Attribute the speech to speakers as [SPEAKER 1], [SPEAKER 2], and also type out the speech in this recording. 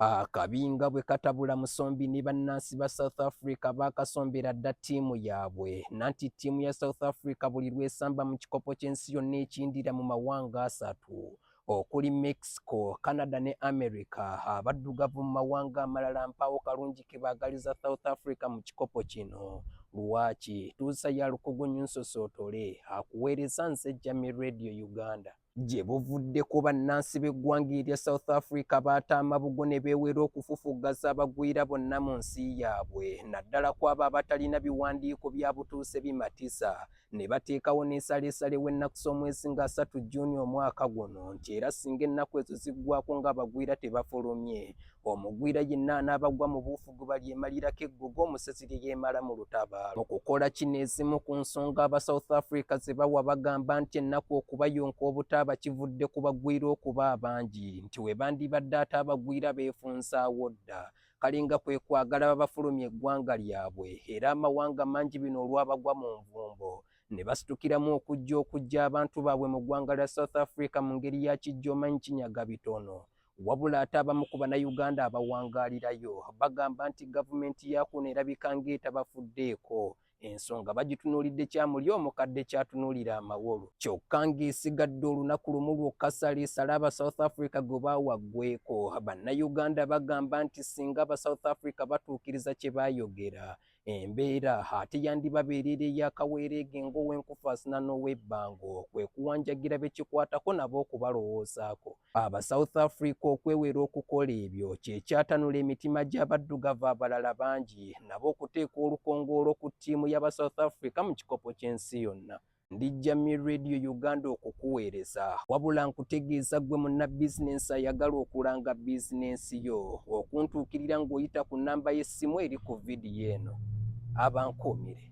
[SPEAKER 1] Akabinga bwe katabula Musombi ne bannansi ba South Africa baakasombera dda ttiimu yaabwe nanti ttiimu ya South Africa buli lwesamba mu kikopo ky'ensi yonna ekiyindira mu mawanga 3 okuli Mexico, Canada ne America. Abaddugavu mu mawanga amalala mpaawo kalungi ke baagaliza South Africa mu kikopo kino. Lwaki tuusa ya Lukugunyu Nsosootole akuweereza nze Jamii Radio Uganda. Gye buvudde ku bannansi b'eggwanga erya South Africa baataama bugo ne beewera okufufuggaza abagwira bonna mu nsi yaabwe naddala ku abo abatalina biwandiiko bya butuuse bimatisa ne bateekawo n'ensaleesale w'ennaku z'omwezi nga 3 Juuni omwaka guno nti era singa ennaku ezo ziggwako ng'abagwira tebafulumye omugwira yenna anaabagwa mu buufugu balyemalirako eggogo omusezi lye yeemala mu lutabaalo. Mu kukola kino ezimu ku nsonga aba South Africa ze bawa bagamba nti ennaku okubayonka obutaaba kivudde ku bagwira okuba abangi nti we bandibadde ate abagwira beefunsaawo dda kalinga kwe kwagala babafulumya eggwanga lyabwe era amawanga mangi bino olwabagwa mu nvumbo ne basitukiramu okujja abantu baabwe mu ggwanga lya South Africa mu ngeri ya kijjomanyi kinyaga bitono. Wabula ate abamu ku bannayuganda abawangaalirayo bagamba nti gavumenti yakuno erabika ng'etabafuddeeko ensonga bagitunuulidde kyamuli omukadde kyatunuulira amawolu kyokka ng'esigadde olunaku lumu lwokka saleesala aba South Africa gwe baawaggweko. Bannayuganda bagamba nti singa aba South Africa batuukiriza kye baayogera embeera ate yandibabeerera ey'akaweereege ng'ow'enkufu asina n'ow'ebbango kwe kuwanjagira bekikwatako nabo okubalowoozaako. Aba South Africa okwewera okukola ebyo kye kyatanula emitima gy'abaddugavu abalala bangi nabo okuteeka olukongoolo ku ttiimu y'aba South Africa mu kikopo ky'ensi yonna. Ndi Jamii Radio Uganda okukuweereza wabula nkutegeeza ggwe munnabizinensi ayagala okulanga bizinensi yo okuntuukirira ng'oyita ku nnamba y'essimu eri ku vidiyo eno. Abankomire.